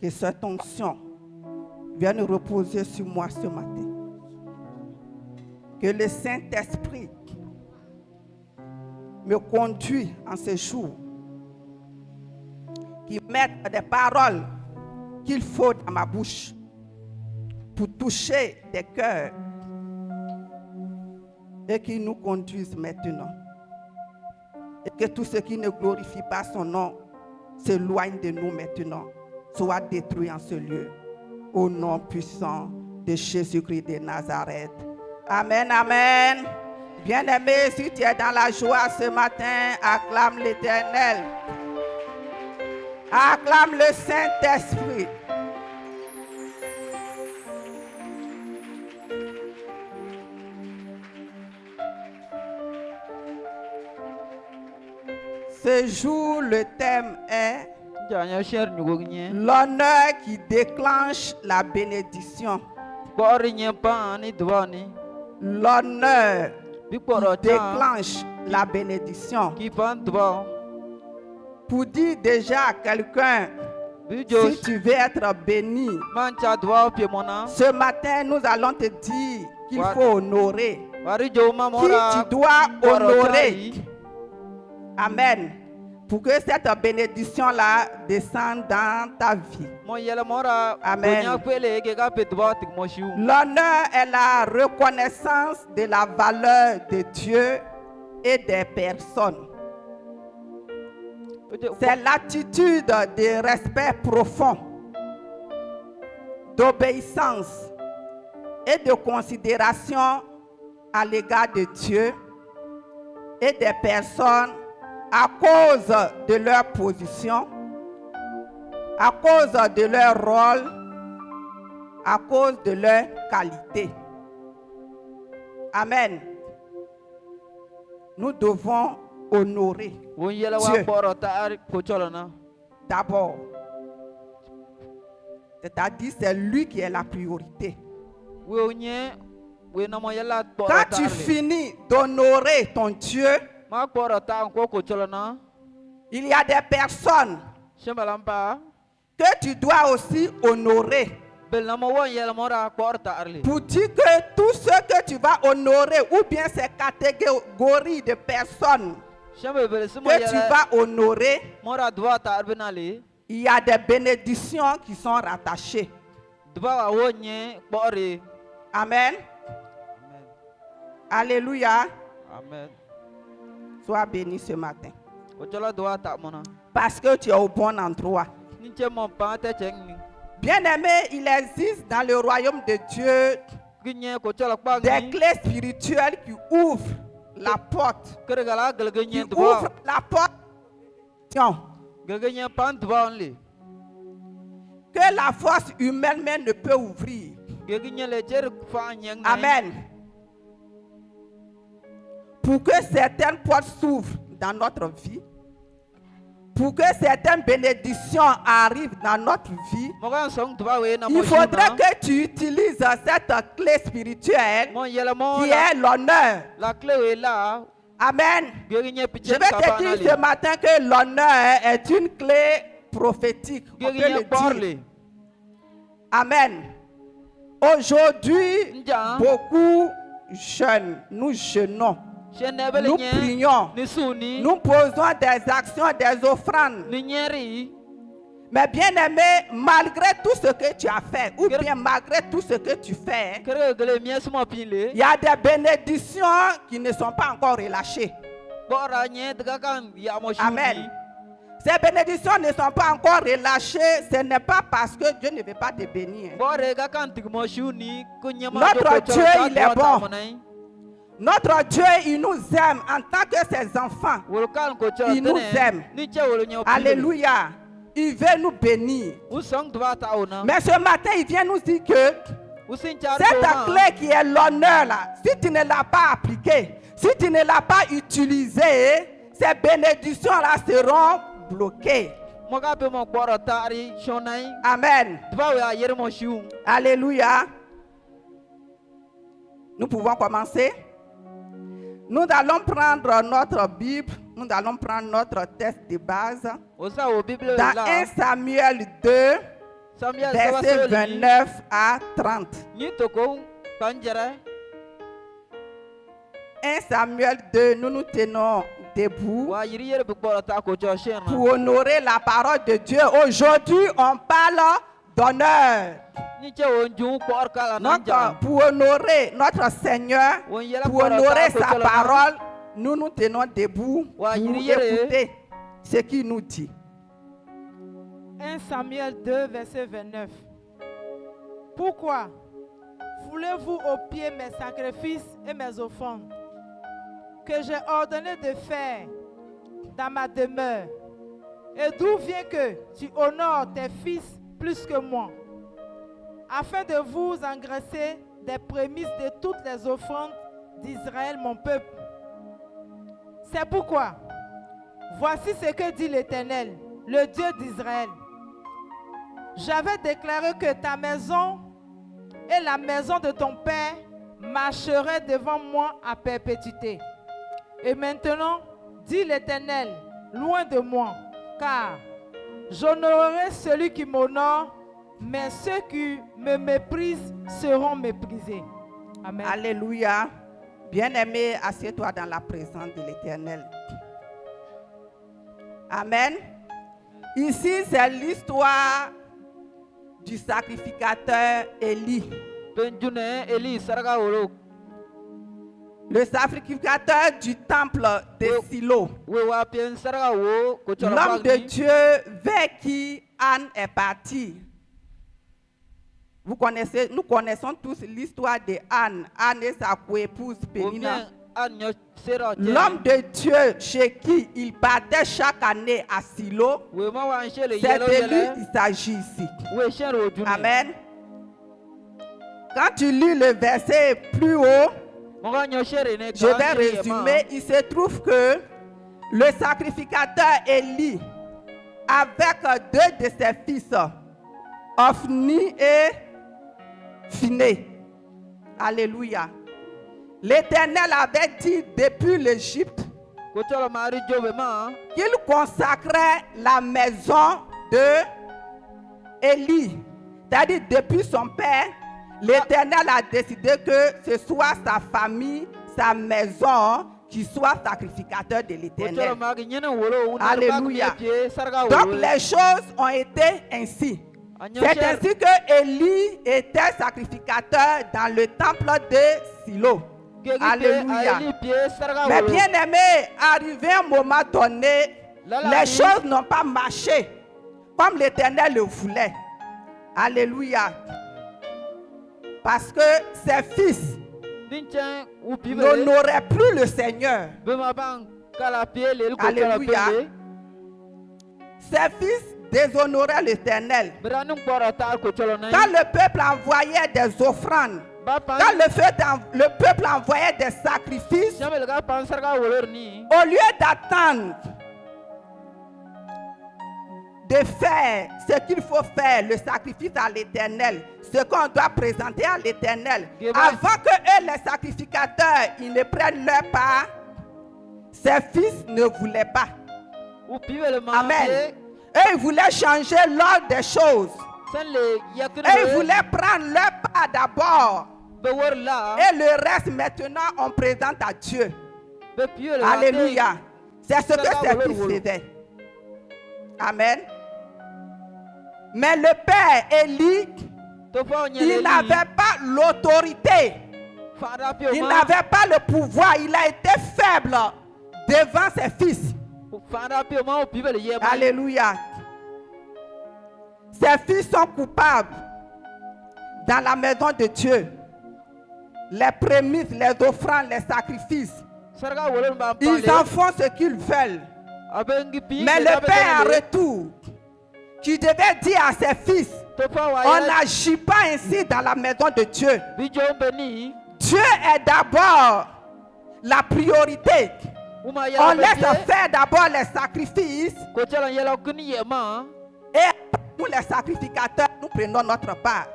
que cette onction vienne reposer sur moi ce matin. Que le Saint-Esprit me conduise en ce jour. Qu'il mette des paroles qu'il faut dans ma bouche pour toucher des cœurs et qu'il nous conduise maintenant. Et que tout ce qui ne glorifie pas son nom s'éloigne de nous maintenant, soit détruit en ce lieu. Au nom puissant de Jésus-Christ de Nazareth. Amen, amen. Bien-aimé, si tu es dans la joie ce matin, acclame l'Éternel. Acclame le Saint-Esprit. Ce jour, le thème est l'honneur qui déclenche la bénédiction. L'honneur qui déclenche la bénédiction. Pour dire déjà à quelqu'un, si tu veux être béni, ce matin nous allons te dire qu'il faut honorer. Qui tu dois honorer. Amen. Pour que cette bénédiction-là descende dans ta vie. Amen. L'honneur est la reconnaissance de la valeur de Dieu et des personnes. C'est l'attitude de respect profond, d'obéissance et de considération à l'égard de Dieu et des personnes à cause de leur position, à cause de leur rôle, à cause de leur qualité. Amen. Nous devons honorer Dieu d'abord. C'est-à-dire c'est lui qui est la priorité. Quand tu finis d'honorer ton Dieu, il y a des personnes que tu dois aussi honorer. Pour dire que tout ce que tu vas honorer, ou bien ces catégories de personnes que tu vas honorer, il y a des bénédictions qui sont rattachées. Amen. Alléluia. Amen. Sois béni ce matin. Parce que tu es au bon endroit. Bien-aimé, il existe dans le royaume de Dieu des clés spirituelles qui ouvrent la porte. Qui ouvrent la porte. Que la force humaine même ne peut ouvrir. Amen. Pour que certaines portes s'ouvrent dans notre vie, pour que certaines bénédictions arrivent dans notre vie, il faudrait que tu utilises cette clé spirituelle qui est l'honneur. Amen. Je vais te dire ce matin que l'honneur est une clé prophétique. On peut le dire. Amen. Aujourd'hui, beaucoup jeûnent, nous jeûnons. Nous prions, nous posons des actions, des offrandes. Mais bien aimé, malgré tout ce que tu as fait, ou bien malgré tout ce que tu fais, il y a des bénédictions qui ne sont pas encore relâchées. Amen. Ces bénédictions ne sont pas encore relâchées, ce n'est pas parce que Dieu ne veut pas te bénir. Notre Dieu, il est bon. Notre Dieu, il nous aime en tant que ses enfants. Il nous aime. Alléluia. Il veut nous bénir. Mais ce matin, il vient nous dire que cette clé qui est l'honneur là, si tu ne l'as pas appliquée, si tu ne l'as pas utilisée, ces bénédictions là seront bloquées. Amen. Alléluia. Nous pouvons commencer. Nous allons prendre notre Bible, nous allons prendre notre texte de base dans 1 Samuel 2, Versets 29 à 30. 1 Samuel 2, nous nous tenons debout pour honorer la parole de Dieu. Aujourd'hui, on parle d'honneur. Donc, pour honorer notre Seigneur, pour honorer sa parole, nous nous tenons debout pour écouter ce qu'il nous dit. 1 Samuel 2, verset 29. Pourquoi foulez-vous aux pieds mes sacrifices et mes offrandes que j'ai ordonné de faire dans ma demeure? Et d'où vient que tu honores tes fils plus que moi, afin de vous engraisser des prémices de toutes les offrandes d'Israël, mon peuple? C'est pourquoi, voici ce que dit l'Éternel, le Dieu d'Israël. J'avais déclaré que ta maison et la maison de ton père marcheraient devant moi à perpétuité. Et maintenant, dit l'Éternel, loin de moi, car j'honorerai celui qui m'honore, mais ceux qui me méprisent seront méprisés. Amen. Alléluia. Bien-aimé, assieds-toi dans la présence de l'Éternel. Amen. Ici, c'est l'histoire du sacrificateur Élie. Le sacrificateur du temple de Silo. L'homme de Dieu vers qui Anne est partie. Nous connaissons tous l'histoire de Anne. Anne et sa coépouse Pénina. L'homme de Dieu chez qui il partait chaque année à Silo, c'est de lui qu'il s'agit ici. Amen. Quand tu lis le verset plus haut, je vais résumer. Il se trouve que le sacrificateur Élie, avec deux de ses fils, Ophni et Phiné. Alléluia. L'Éternel avait dit depuis l'Égypte qu'il consacrait la maison de Élie. C'est-à-dire depuis son père, l'Éternel a décidé que ce soit sa famille, sa maison qui soit sacrificateur de l'Éternel. Alléluia. Donc les choses ont été ainsi. C'est ainsi que Élie était sacrificateur dans le temple de Silo. Alléluia. Mais bien aimé, arrivé un moment donné, les choses n'ont pas marché comme l'Éternel le voulait. Alléluia. Parce que ses fils n'honoraient plus le Seigneur. Alléluia. Ses fils déshonoraient l'Éternel. Quand le peuple envoyait des offrandes, quand le peuple envoyait des sacrifices, au lieu d'attendre de faire ce qu'il faut faire, le sacrifice à l'Éternel, ce qu'on doit présenter à l'Éternel, avant que eux, les sacrificateurs, ils ne prennent leur part, ses fils ne voulaient pas. Amen. Eux, ils voulaient changer l'ordre des choses. Et ils voulaient prendre leur part d'abord. Et le reste, maintenant, on présente à Dieu. Alléluia. C'est ce que ses fils faisaient. Amen. Mais le père Élie, il n'avait pas l'autorité. Il n'avait pas le pouvoir. Il a été faible devant ses fils. Alléluia. Ses fils sont coupables dans la maison de Dieu. Les prémices, les offrandes, les sacrifices. Ils en font ce qu'ils veulent. Mais le père en retour, qui devait dire à ses fils, on n'agit pas ainsi dans la maison de Dieu. Dieu est d'abord la priorité. On laisse faire d'abord les sacrifices. Et nous les sacrificateurs, nous prenons notre part.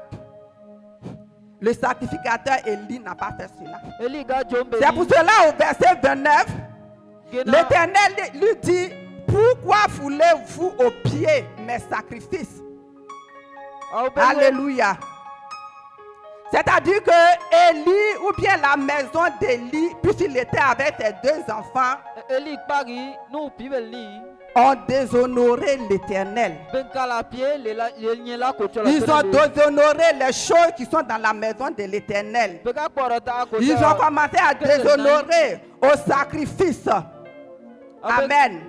Le sacrificateur Élie n'a pas fait cela. C'est pour cela au verset 29, l'Éternel lui dit, pourquoi foulez-vous aux pieds mes sacrifices Alléluia. C'est-à-dire que Élie, ou bien la maison d'Élie, puisqu'il était avec ses 2 enfants, ont déshonoré l'Éternel. Ils ont déshonoré les choses qui sont dans la maison de l'Éternel. Ils ont commencé à déshonorer au sacrifice. Amen.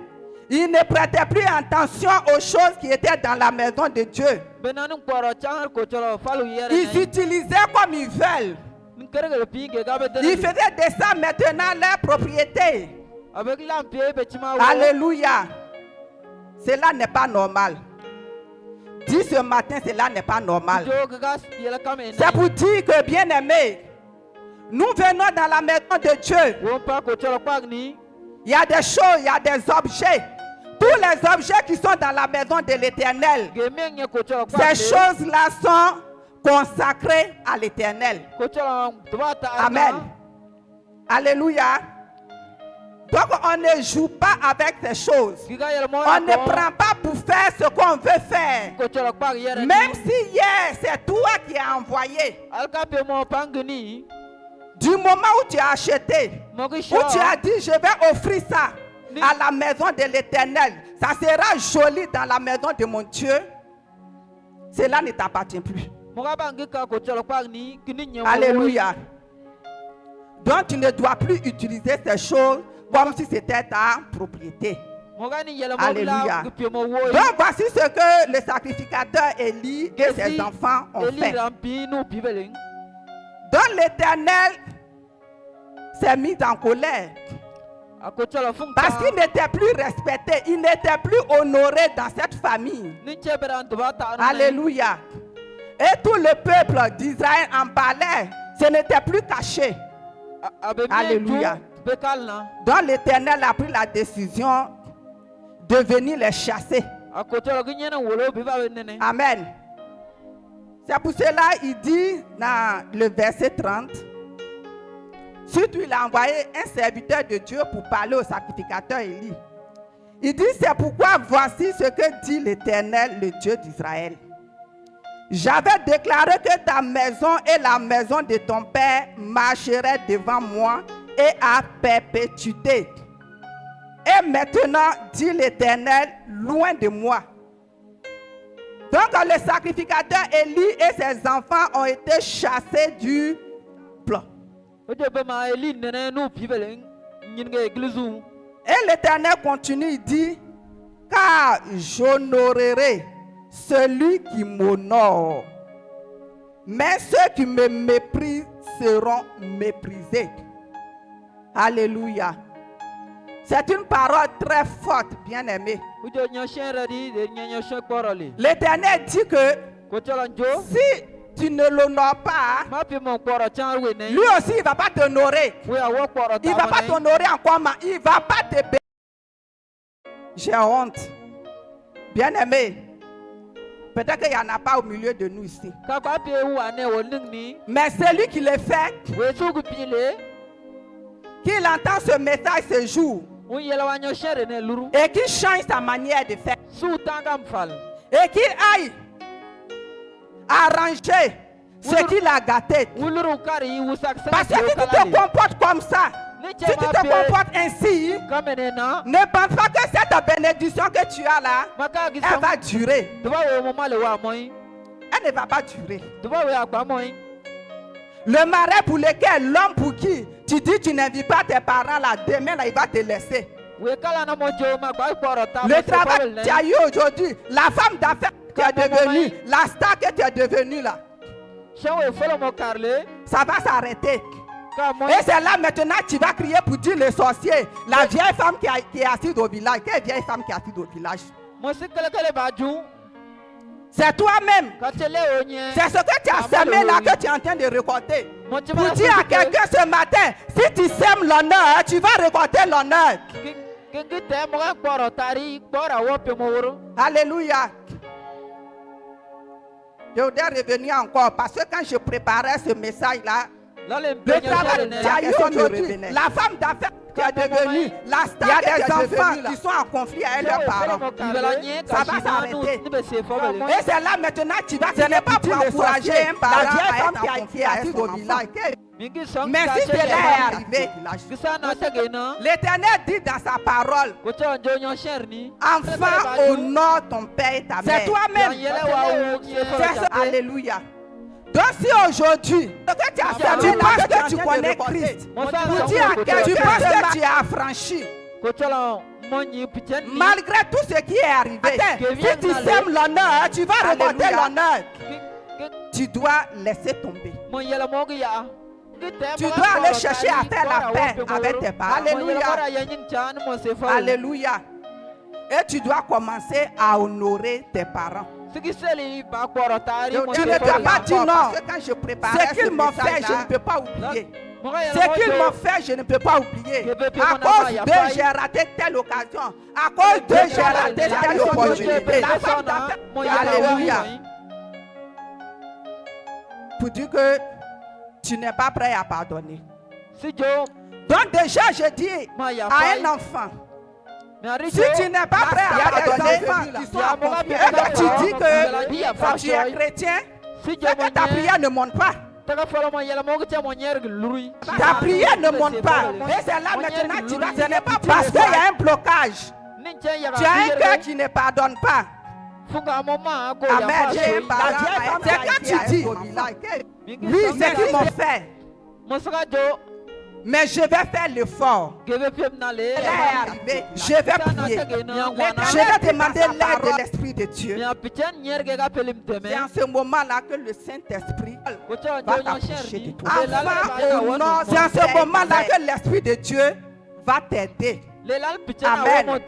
Ils ne prêtaient plus attention aux choses qui étaient dans la maison de Dieu. Ils utilisaient comme ils veulent. Ils faisaient de ça maintenant leur propriété. Alléluia. Cela n'est pas normal. Dis ce matin, cela n'est pas normal. C'est pour dire que, bien aimé, nous venons dans la maison de Dieu. Il y a des choses, il y a des objets. Tous les objets qui sont dans la maison de l'Éternel, ces choses-là sont consacrées à l'Éternel. Amen. Alléluia. Donc on ne joue pas avec ces choses. On ne prend pas pour faire ce qu'on veut faire. Même si hier c'est toi qui as envoyé. Du moment où tu as acheté, où tu as dit je vais offrir ça à la maison de l'Éternel, ça sera joli dans la maison de mon Dieu, cela ne t'appartient plus. Alléluia. Donc tu ne dois plus utiliser ces choses comme si c'était ta propriété. Alléluia. Donc voici ce que le sacrificateur Élie et ses enfants ont fait. Donc l'Éternel s'est mis en colère. Parce qu'il n'était plus respecté, il n'était plus honoré dans cette famille. Alléluia. Et tout le peuple d'Israël en parlait. Ce n'était plus caché. Alléluia. Donc l'Éternel a pris la décision de venir les chasser. Amen. C'est pour cela qu'il dit dans le verset 30, surtout il a envoyé un serviteur de Dieu pour parler au sacrificateur Élie. Il dit, c'est pourquoi voici ce que dit l'Éternel, le Dieu d'Israël. J'avais déclaré que ta maison et la maison de ton père marcheraient devant moi et à perpétuité. Et maintenant, dit l'Éternel, loin de moi. Donc le sacrificateur Élie et ses enfants ont été chassés du plan. Et l'Éternel continue, il dit, car j'honorerai celui qui m'honore, mais ceux qui me méprisent seront méprisés. Alléluia. C'est une parole très forte, bien aimée. L'Éternel dit que si tu ne l'honores pas, lui aussi il ne va pas t'honorer. Il ne va pas t'honorer en comment? Il ne va pas te bénir. J'ai honte. Bien aimé. Peut-être qu'il n'y en a pas au milieu de nous ici. Mais celui qui le fait, qu'il entend ce message ce jour, et qu'il change sa manière de faire, et qu'il aille arranger ce qu'il a gâté. Parce que si tu te comportes comme ça, si tu te comportes ainsi, ne pense pas que cette bénédiction que tu as là, elle va durer. Elle ne va pas durer. Le marais pour lequel, l'homme pour qui tu dis tu n'invites pas tes parents là, demain là, il va te laisser. Le travail que tu as eu aujourd'hui, la femme d'affaires que tu es devenue, la star que tu es devenue là, ça va s'arrêter. Et c'est là maintenant tu vas crier pour dire le sorcier, la vieille femme qui est assise au village. Quelle vieille femme qui est assise au village? C'est toi-même. C'est ce que tu as semé là que tu es en train de récolter. Pour dire à quelqu'un ce matin, si tu sèmes l'honneur, tu vas récolter l'honneur. Alléluia. Je voudrais revenir encore parce que quand je préparais ce message là, le travail que tu as eu aujourd'hui, la femme d'affaires qui est devenue la star. Il y a des enfants qui sont en conflit avec leurs parents. Ça va s'arrêter. Et c'est là maintenant tu vas. Ce n'est pas pour encourager un parent à être en conflit avec son enfant. Mais si cela est arrivé, l'Éternel dit dans sa parole, enfant, honore ton père et ta mère. C'est toi-même. Alléluia. Donc si aujourd'hui, tu penses que tu connais Christ, tu penses que tu es affranchi, malgré tout ce qui est arrivé, si tu sèmes l'honneur, tu vas remonter l'honneur. Tu dois laisser tomber. Tu dois aller chercher à faire la paix avec tes parents. Alléluia. Alléluia. Et tu dois commencer à honorer tes parents. Tu ne dois pas dire non. Quand je préparais ce qu'ils m'ont fait, je ne peux pas oublier. Ce qu'ils m'ont fait, je ne peux pas oublier. À cause d'eux, j'ai raté telle occasion. À cause d'eux, j'ai raté telle opportunité. Alléluia. Pour dire que tu n'es pas prêt à pardonner. Donc déjà, je dis à un enfant, si tu n'es pas prêt à pardonner, tu sois conflit. Et donc tu dis que tu es chrétien, c'est que ta prière ne monte pas. Ta prière ne monte pas. Et c'est là maintenant tu vas. Ce n'est pas parce qu'il y a un blocage. Tu as un cœur qui ne pardonne pas. Amen. C'est quand tu dis, oui, c'est qu'ils m'ont fait. Mais je vais faire l'effort. Je vais prier. Je vais demander l'aide de l'Esprit de Dieu. C'est en ce moment-là que le Saint-Esprit va t'approcher de toi. C'est en ce moment-là que l'Esprit de Dieu va t'aider. Amen.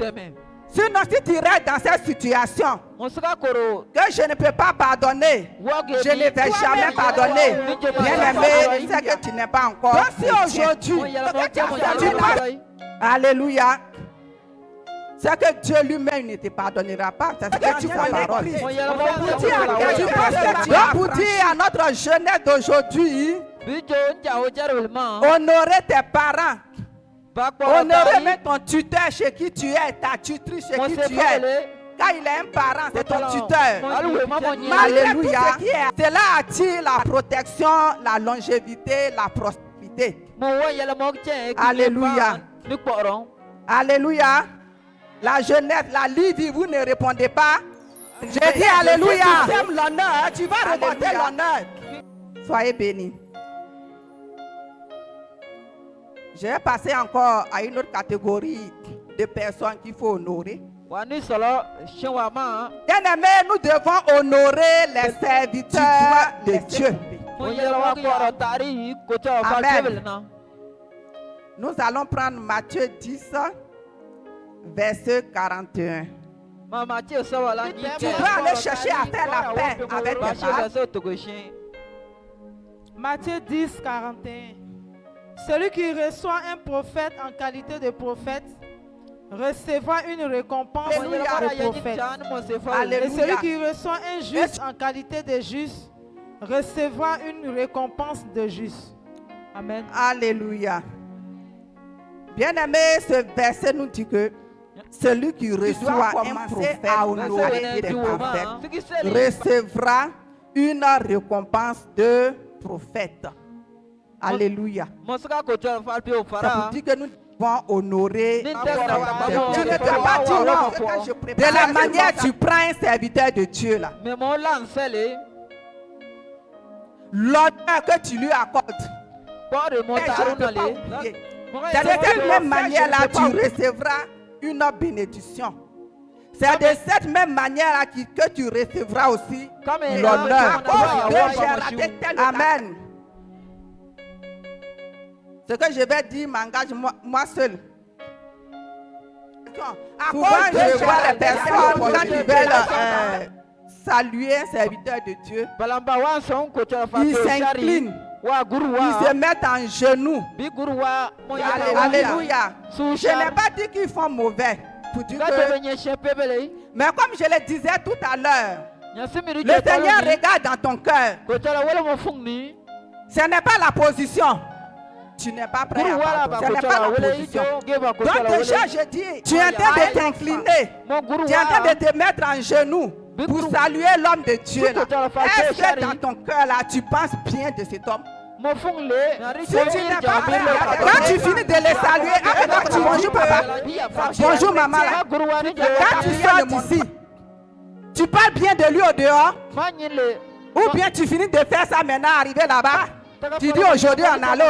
Sinon, si tu restes dans cette situation, que je ne peux pas pardonner, je ne vais jamais pardonner. Bien-aimé, c'est que tu n'es pas encore. Donc si aujourd'hui, alléluia, c'est que Dieu lui-même ne te pardonnera pas. C'est ce que tu vois parole. Donc pour dire à notre jeunesse d'aujourd'hui, honorer tes parents. Honorer même ton tuteur chez qui tu es, ta tutrice chez qui tu es. Quand il est un parent, c'est ton tuteur. Alléluia. Cela attire la protection, la longévité, la prospérité. Alléluia. Alléluia. La jeunesse, la Livie, vous ne répondez pas. Je dis alléluia. Tu aimes l'honneur, tu vas remonter l'honneur. Soyez bénis. Je vais passer encore à une autre catégorie de personnes qu'il faut honorer. Bien-aimés, nous devons honorer les serviteurs de Dieu. Amen. Nous allons prendre Matthieu 10, verset 41. Tu dois aller chercher à faire la paix avec tes parents. Matthieu 10, 41. Celui qui reçoit un prophète en qualité de prophète recevra une récompense de prophète. Et celui qui reçoit un juste en qualité de juste recevra une récompense de juste. Amen. Alléluia. Bien-aimé, ce verset nous dit que celui qui reçoit un prophète à honorer des prophètes recevra une récompense de prophète. Alléluia. Ça veut dire que nous devons honorer. Tu ne peux pas dire non. De la manière tu prends un serviteur de Dieu là. L'honneur que tu lui accordes. C'est de cette même manière là tu recevras une bénédiction. C'est de cette même manière là que tu recevras aussi l'honneur. Amen. Ce que je vais dire m'engage moi seul. Souvent, je vois les personnes quand ils veulent saluer un serviteur de Dieu, ils s'inclinent, ils se mettent en genoux. Alléluia. Je n'ai pas dit qu'ils font mauvais. Pour dire que... Mais comme je le disais tout à l'heure, le Seigneur regarde dans ton cœur. Ce n'est pas la position. tu n'es pas prêt à pardonner. Ce n'est pas la position. Donc déjà, je dis, tu es en train de t'incliner. Tu es en train de te mettre en genoux pour saluer l'homme de Dieu. Est-ce que dans ton cœur, là, tu penses bien de cet homme? Si tu n'es pas prêt, quand tu finis de les saluer, après tu bonjour papa, bonjour maman, là. Quand tu sors d'ici, tu parles bien de lui au dehors, ou bien tu finis de faire ça maintenant, arriver là-bas. Tu dis aujourd'hui on allait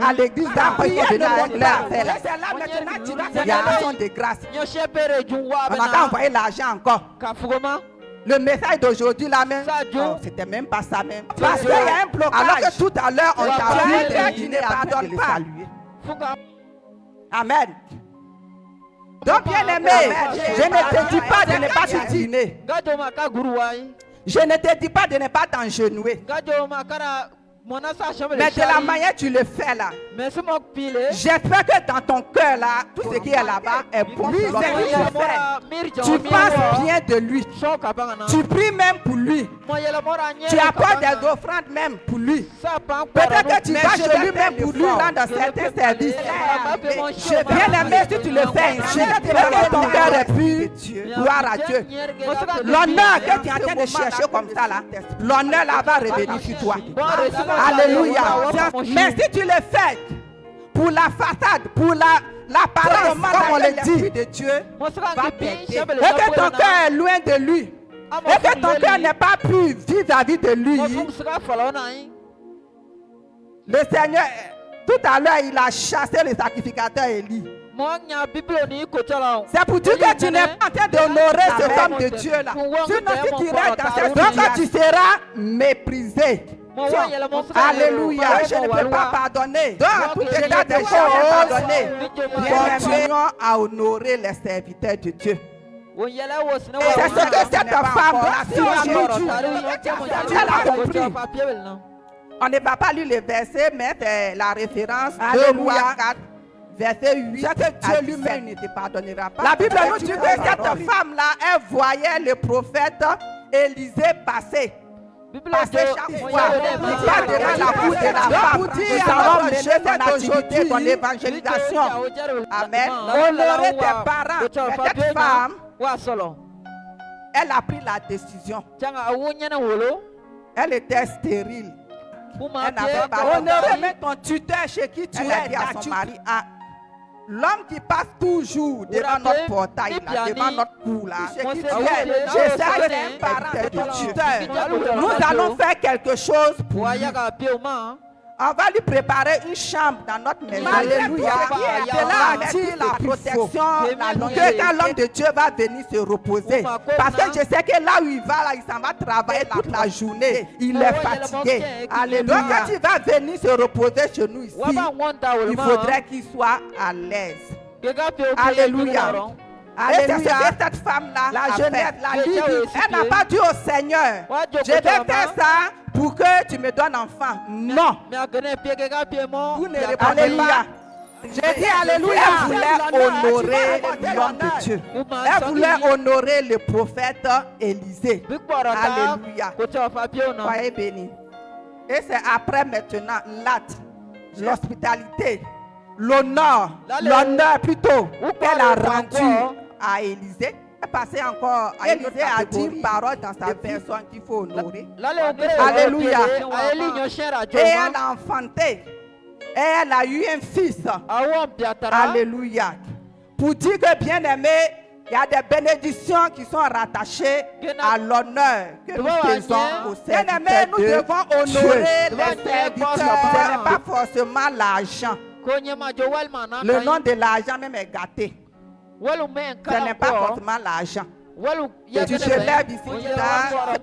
à l'église d'après qu'il y a une affaire. Il y a l'action de grâce. On a envoyé l'argent encore. Le message d'aujourd'hui là même, c'était même pas ça même. Parce qu'il y a un blocage. Alors que tout à l'heure on t'a vu qui ne pardonne pas. Amen. Donc bien aimé, je ne te dis pas de ne pas te dîner. Je ne te dis pas de ne pas t'engenouer. Mais de la manière tu le fais là, j'espère que dans ton cœur là, tout ce qui est là-bas est bon. Lui, tu penses bien de lui. Tu pries même pour lui. Tu apportes des offrandes même pour lui. Peut-être que tu vas chez lui même pour lui dans certains services. Bien aimé, si tu le fais ainsi, que ton cœur est pur, gloire à Dieu. L'honneur que tu es en train de chercher comme ça là, l'honneur là va revenir sur toi. Alléluia. Mais si tu le fais pour la façade, pour l'apparence, comme on le dit, de Dieu, va t'aider. Et que ton cœur est loin de lui. Et que ton cœur n'est pas pur vis-à-vis de lui. Le Seigneur, tout à l'heure, il a chassé le sacrificateur Élie. C'est pour dire que tu n'es pas en train d'honorer ce homme de Dieu là. Sinon, si tu restes dans cette situation, tu seras méprisé. Alléluia. Je ne peux pas pardonner. Dans tout état des choses, pardonner. Continuons à honorer les serviteurs de Dieu. C'est ce que cette femme a compris. On ne va pas lire le verset, mais c'est la référence de Rois 4. Verset 8, c'est que Dieu lui-même ne te pardonnera pas. La Bible nous dit que cette femme-là, elle voyait le prophète Élisée passer. Passer chaque fois. Il part devant la cour de la femme. Nous allons mener ton activité, ton évangélisation. Amen. Honorer tes parents. Mais cette femme, elle a pris la décision. Elle était stérile. Elle n'avait pas honoré même ton tuteur chez qui tu es dit à son mari. L'homme qui passe toujours devant notre portail, là, devant notre cour, là, je sais que c'est un parent de ton tuteur. Nous allons faire quelque chose pour lui. On va lui préparer une chambre dans notre maison. Alléluia. C'est là attire la protection, que quand l'homme de Dieu va venir se reposer. Parce que je sais que là où il va, là, il s'en va travailler toute la journée. Il est fatigué. Alléluia. Donc quand il va venir se reposer chez nous ici, il faudrait qu'il soit à l'aise. Alléluia. Et c'est cette femme-là, la jeunesse, la Libye, elle n'a pas dit au Seigneur, je vais faire ça pour que tu me donnes enfant. Non. Vous ne répondez pas. Je dis alléluia. Elle voulait honorer l'homme de Dieu. Elle voulait honorer le prophète Élisée. Alléluia. Soyez bénis. Et c'est après maintenant l'acte, l'hospitalité, l'honneur plutôt qu'elle a rendu à Élisée. Elle passait encore à Élisée a dit une parole dans sa personne qu'il faut honorer. Alléluia. Et elle a enfanté. Et elle a eu un fils. Alléluia. Pour dire que bien aimé, il y a des bénédictions qui sont rattachées à l'honneur que nous faisons au serviteur. Bien aimé, nous devons honorer les serviteurs. Ce n'est pas forcément l'argent. Le nom de l'argent même est gâté. Ce n'est pas forcément l'argent. Tu te lèves ici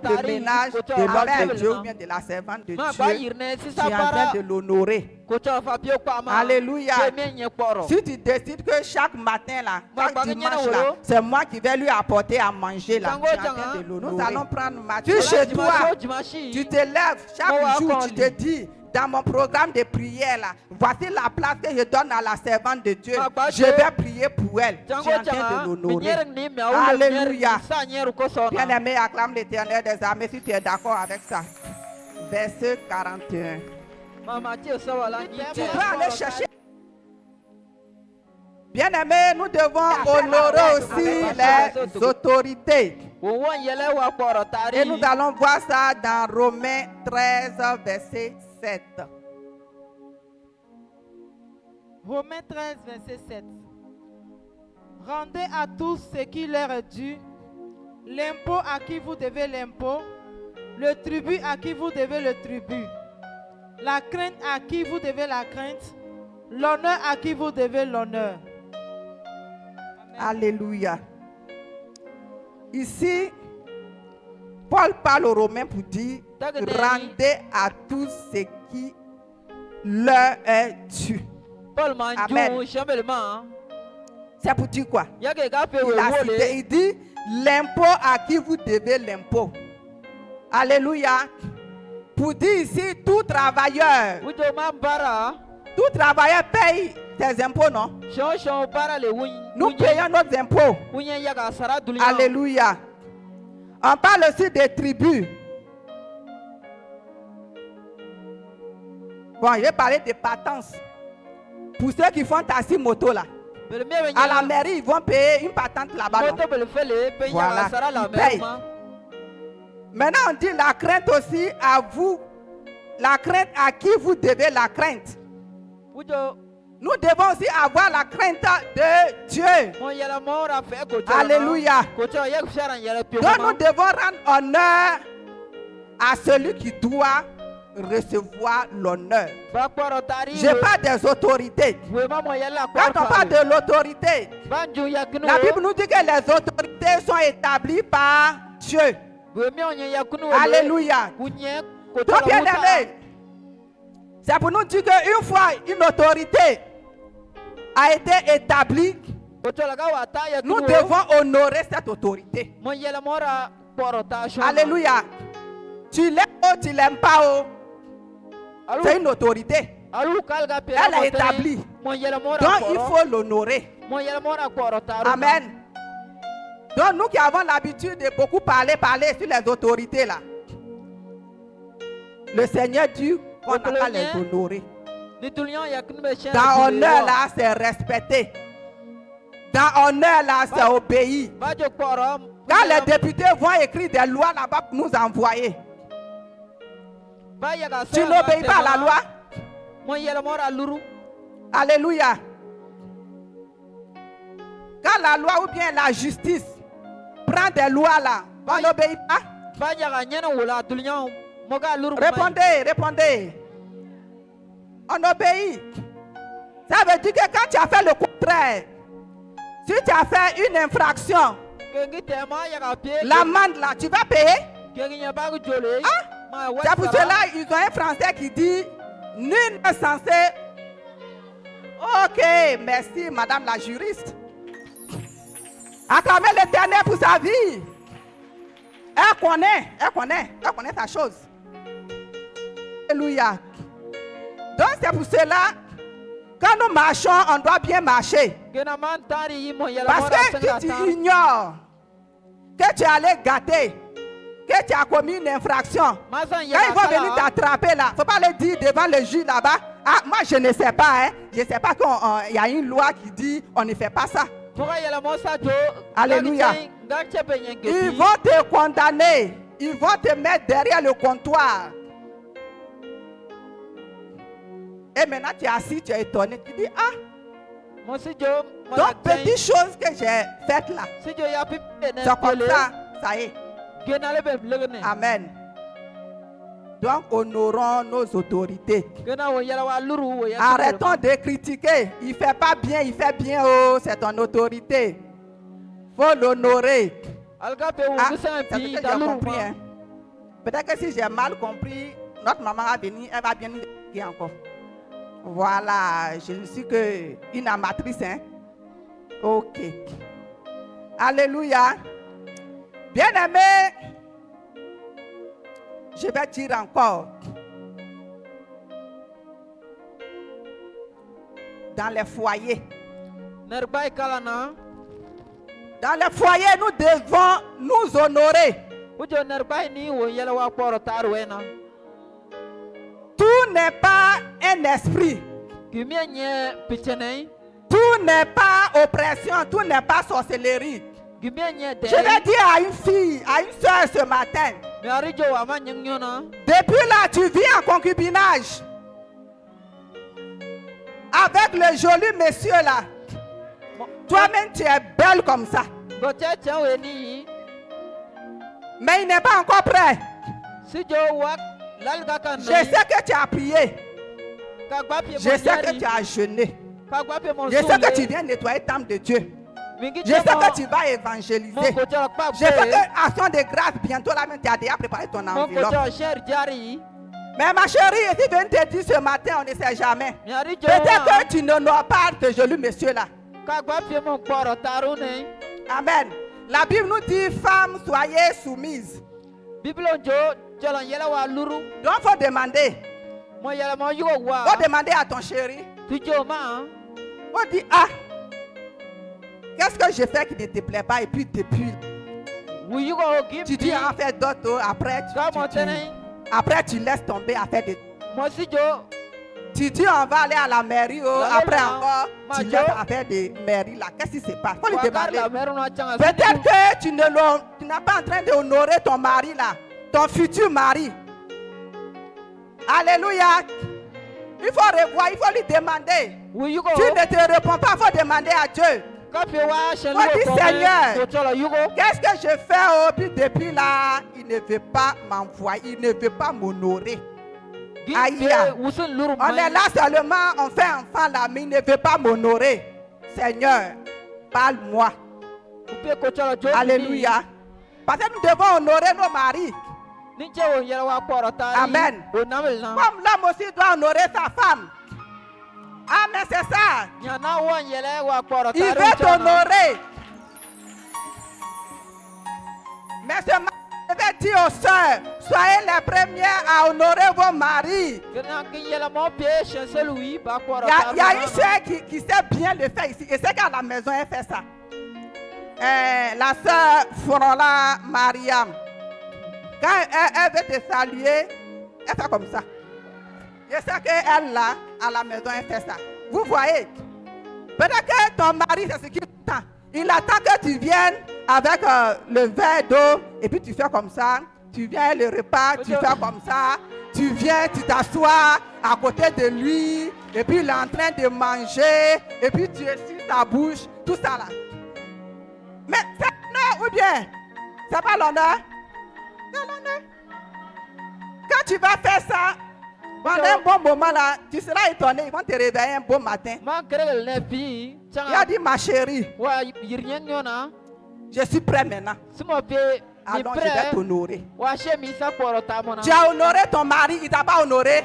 dans le ménage de l'homme de Dieu ou bien de la servante de Dieu. Tu es en train de l'honorer. Alléluia. Si tu décides que chaque matin, là, chaque dimanche, là, c'est moi qui vais lui apporter à manger, là, tu es en train de l'honorer. Nous allons prendre Matthieu chez toi. Tu te lèves chaque jour, tu te dis, dans mon programme de prière, là, voici la place que je donne à la servante de Dieu. Je vais prier pour elle. Tu es en train de l'honorer. Alléluia. Bien-aimé, acclame l'Éternel des armées si tu es d'accord avec ça. Verset 41. Tu dois aller chercher. Bien-aimés, nous devons honorer aussi les autorités. Et nous allons voir ça dans Romains 13, verset 7. Romains 13, verset 7. Rendez à tous ce qui leur est dû, l'impôt à qui vous devez l'impôt, le tribut à qui vous devez le tribut, la crainte à qui vous devez la crainte, l'honneur à qui vous devez l'honneur. Alléluia. Ici, Paul parle aux Romains pour dire, rendez à tous ce qui leur est dû. Amen. C'est pour dire quoi? Il dit, l'impôt à qui vous devez l'impôt. Alléluia. Pour dire ici, tout travailleur paye ses impôts, non? Nous payons nos impôts. Alléluia. On parle aussi des tribus. Bon, je vais parler des patences. Pour ceux qui font taxi moto là. À la mairie, ils vont payer une patente là-bas. Voilà, ils payent. Maintenant, on dit la crainte aussi à vous. La crainte à qui vous devez la crainte. Nous devons aussi avoir la crainte de Dieu. Alléluia. Donc nous devons rendre honneur à celui qui doit recevoir l'honneur. Je parle des autorités. Quand on parle de l'autorité, la Bible nous dit que les autorités sont établies par Dieu. Alléluia. Donc bien aimé, c'est pour nous dire qu'une fois une autorité a été établie, nous devons honorer cette autorité. Alléluia. Tu l'aimes ou tu l'aimes pas, c'est une autorité. Elle est établie. Donc il faut l'honorer. Amen. Donc nous qui avons l'habitude de beaucoup parler sur les autorités là, le Seigneur dit qu'on n'a pas les honorer. Dans honneur là, c'est respecté. Dans honneur là, c'est obéi. Quand les députés vont écrire des lois là-bas pour nous envoyer, tu n'obéis pas à la loi. Alléluia. Quand la loi ou bien la justice prend des lois là, on n'obéit pas. Répondez. On obéit. Ça veut dire que quand tu as fait le contraire, si tu as fait une infraction, l'amende là, tu vas payer. Ah, c'est pour cela ils ont un français qui dit nul n'est censé. Ok, merci madame la juriste. Acclamez l'Éternel pour sa vie. Elle connaît sa chose. Alléluia. Donc c'est pour cela, quand nous marchons, on doit bien marcher. Parce que si tu ignores que tu es allé gâter, que tu as commis une infraction, quand ils vont venir t'attraper là, il ne faut pas le dire devant le juge là-bas. Ah, moi je ne sais pas, je ne sais pas qu'il y a une loi qui dit on ne fait pas ça. Alléluia. Ils vont te condamner. Ils vont te mettre derrière le comptoir. Et maintenant tu es assis, tu es étonné. Tu dis, ah. Donc petite chose que j'ai faite là. C'est comme ça, ça y est. Amen. Donc honorons nos autorités. Arrêtons de critiquer. Il ne fait pas bien, il fait bien. Oh, c'est ton autorité. Il faut l'honorer. C'est ce que j'ai compris. Hein. Peut-être que si j'ai mal compris, notre maman va venir, elle va bien nous expliquer encore. Voilà, je ne suis qu'une amatrice. Hein? Ok. Alléluia. Bien-aimé, je vais dire encore. Dans les foyers. Dans les foyers, nous devons nous honorer. Tout n'est pas un esprit. Tout n'est pas oppression. Tout n'est pas sorcellerie. Je vais dire à une fille, à une soeur ce matin. Depuis là, tu vis en concubinage. Avec le joli monsieur là. Toi-même, tu es belle comme ça. Mais il n'est pas encore prêt. Je sais que tu as prié. Je sais que tu as jeûné. Je sais que tu viens nettoyer le temple de Dieu. Je sais que tu vas évangéliser. Je sais que action de grâce, bientôt là même tu as déjà préparé ton enveloppe. Mais ma chérie, si je viens te dire ce matin, on ne sait jamais. Peut-être que tu n'honores pas ce joli monsieur là. Amen. La Bible nous dit, femmes, soyez soumises. Donc il faut demander. Faut demander à ton chéri. Faut dire, ah, qu'est-ce que je fais qui ne te plaît pas? Et puis depuis, tu dis en fait d'autres, après tu laisses tomber à faire des... Tu dis on va aller à la mairie, après encore, tu laisses à faire des mairies là. Qu'est-ce qui se passe? Faut lui demander. Peut-être que tu n'es pas en train d'honorer ton mari là, ton futur mari. Alléluia. Il faut revoir, il faut lui demander. Tu ne te réponds pas, il faut demander à Dieu. Il faut dire, Seigneur, qu'est-ce que je fais puis depuis là, il ne veut pas m'envoyer, il ne veut pas m'honorer. Aïe. On est là seulement, on fait enfant là, mais il ne veut pas m'honorer. Seigneur, parle-moi. Alléluia. Parce que nous devons honorer nos maris. Amen. Comme l'homme aussi doit honorer sa femme. Amen, c'est ça. Il veut t'honorer. Mais ce matin, je vais dire aux sœurs, soyez les premières à honorer vos maris. Il y a une sœur qui sait bien le faire ici. Et c'est qu'à la maison, elle fait ça. La sœur Frola Mariam. Quand elle veut te saluer, elle fait comme ça. Je sais qu'elle là, à la maison, elle fait ça. Vous voyez? Peut-être que ton mari, c'est ce qu'il attend. Il attend que tu viennes avec le verre d'eau et puis tu fais comme ça. Tu viens le repas, tu fais comme ça. Tu viens, tu t'assois à côté de lui et puis il est en train de manger et puis tu essuies ta bouche, tout ça là. Mais c'est l'honneur ou bien? C'est pas l'honneur? C'est l'honneur. Quand tu vas faire ça, pendant un bon moment là, tu seras étonné, ils vont te réveiller un bon matin. Il a dit, ma chérie, je suis prêt maintenant. Alors je vais t'honorer. Tu as honoré ton mari, il ne t'a pas honoré.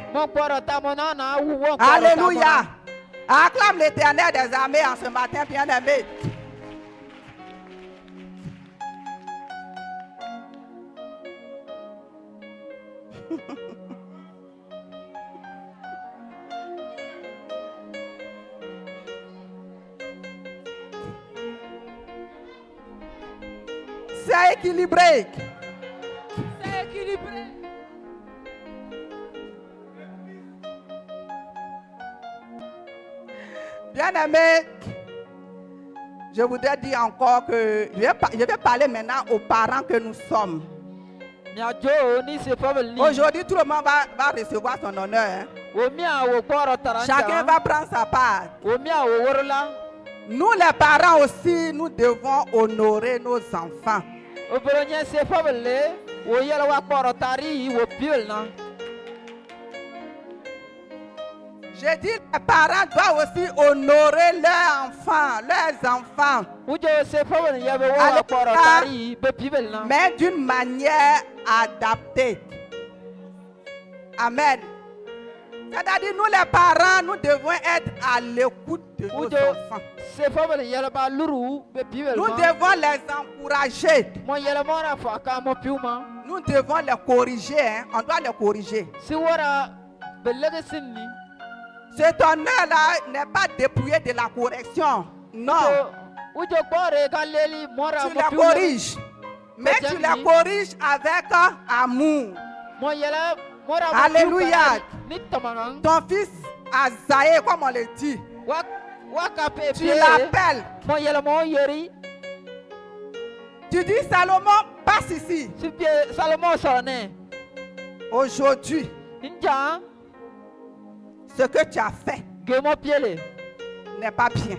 Alléluia. Acclame l'Éternel des armées en ce matin, bien-aimé. C'est équilibré. C'est équilibré. Bien-aimé, je voudrais dire encore que je vais parler maintenant aux parents que nous sommes. Aujourd'hui, tout le monde va recevoir son honneur. Chacun va prendre sa part. Nous les parents aussi, nous devons honorer nos enfants. Je dis les parents doivent aussi honorer leurs enfants. Mais d'une manière adaptée. Amen. C'est-à-dire nous les parents, nous devons être à l'écoute de nos enfants. Nous devons les encourager. Nous devons les corriger. Hein? On doit les corriger. Cet honneur-là n'est pas dépouillé de la correction. Non. Tu les corriges. Mais tu les corriges avec amour. Alléluia. Ton fils Azaïe, comme on le dit, tu l'appelles. Tu dis Salomon, passe ici. Aujourd'hui, ce que tu as fait n'est pas bien.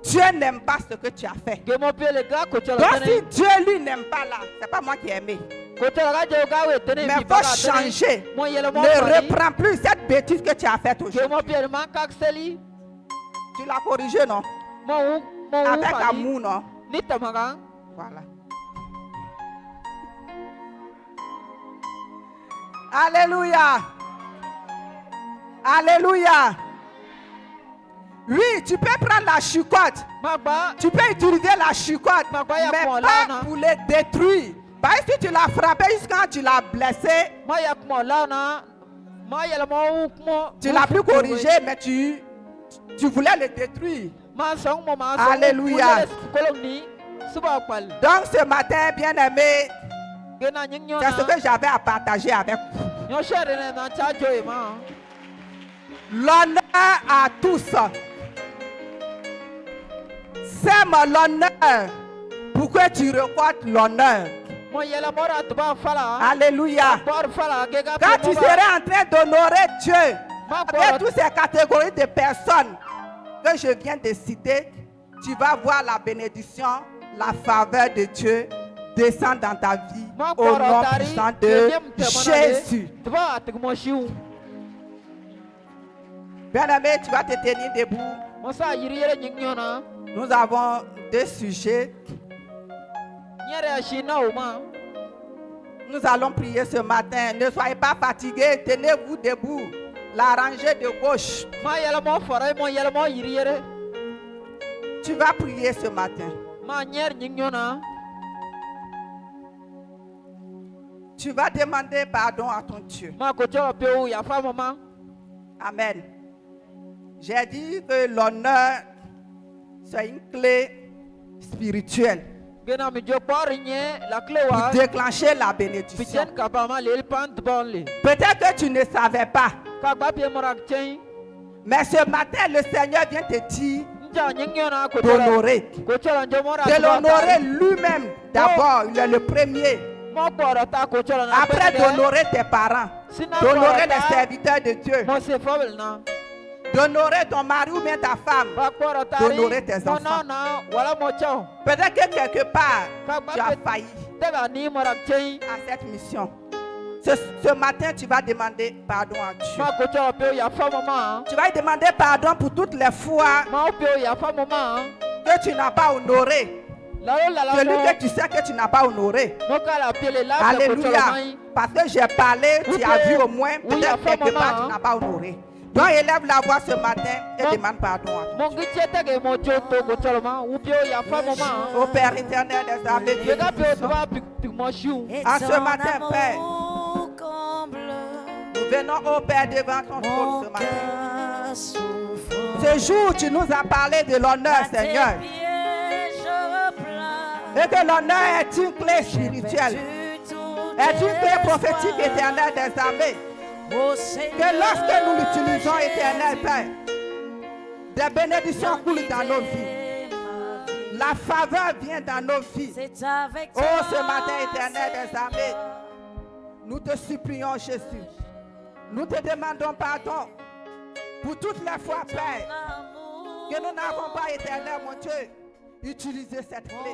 Dieu n'aime pas ce que tu as fait. Donc si Dieu lui n'aime pas là, c'est pas moi qui ai aimé. Mais il faut changer. Ne reprends plus cette bêtise que tu as faite aujourd'hui. Tu l'as corrigé, non? Avec amour, non? Voilà. Alléluia. Alléluia. Oui, tu peux prendre la chicotte. Tu peux utiliser la chicotte, mais pas pour les détruire. Parce que si tu l'as frappé jusqu'à tu l'as blessé, tu l'as plus corrigé, mais tu voulais le détruire. Alléluia. Donc ce matin, bien-aimé, c'est ce que j'avais à partager avec vous. L'honneur à tous. Sème l'honneur pour que tu reçoives l'honneur. Alléluia. Quand tu seras en train d'honorer Dieu avec toutes ces catégories de personnes que je viens de citer, tu vas voir la bénédiction, la faveur de Dieu descendre dans ta vie au nom puissant de Jésus. Bien-aimé, tu vas te tenir debout. Nous avons deux sujets. Nous allons prier ce matin. Ne soyez pas fatigués. Tenez-vous debout. La rangée de gauche. Tu vas prier ce matin. Tu vas demander pardon à ton Dieu. Amen. J'ai dit que l'honneur, c'est une clé spirituelle pour déclencher la bénédiction. Peut-être que tu ne savais pas. Mais ce matin, le Seigneur vient te dire d'honorer. De l'honorer lui-même d'abord, il est le premier. Après d'honorer tes parents, d'honorer les serviteurs de Dieu, d'honorer ton mari ou bien ta femme, d'honorer tes enfants. Peut-être que quelque part, tu as failli à cette mission. Ce matin, tu vas demander pardon à Dieu. Tu vas lui demander pardon pour toutes les fois que tu n'as pas honoré celui que tu sais que tu n'as pas honoré. Alléluia. Parce que j'ai parlé, tu as vu au moins, peut-être quelque part tu n'as pas honoré. Donc élève la voix ce matin et demande pardon à Dieu. Au Père éternel des armées, Dieu puissant, en ce matin, Père, nous venons au Père devant ton trône ce matin. Ce jour, tu nous as parlé de l'honneur, Seigneur. Et que l'honneur est une clé spirituelle, est une clé prophétique éternelle des armées. Que lorsque nous l'utilisons, éternel Père, des bénédictions coulent dans nos vies. La faveur vient dans nos vies. Oh, ce matin, éternel des armées, nous te supplions, Jésus. Nous te demandons pardon pour toutes les fois, Père, que nous n'avons pas, éternel, mon Dieu, utilisé cette clé.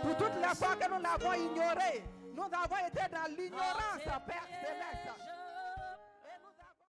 Pour toutes les fois que nous n'avons ignoré, nous avons été dans l'ignorance, Père céleste.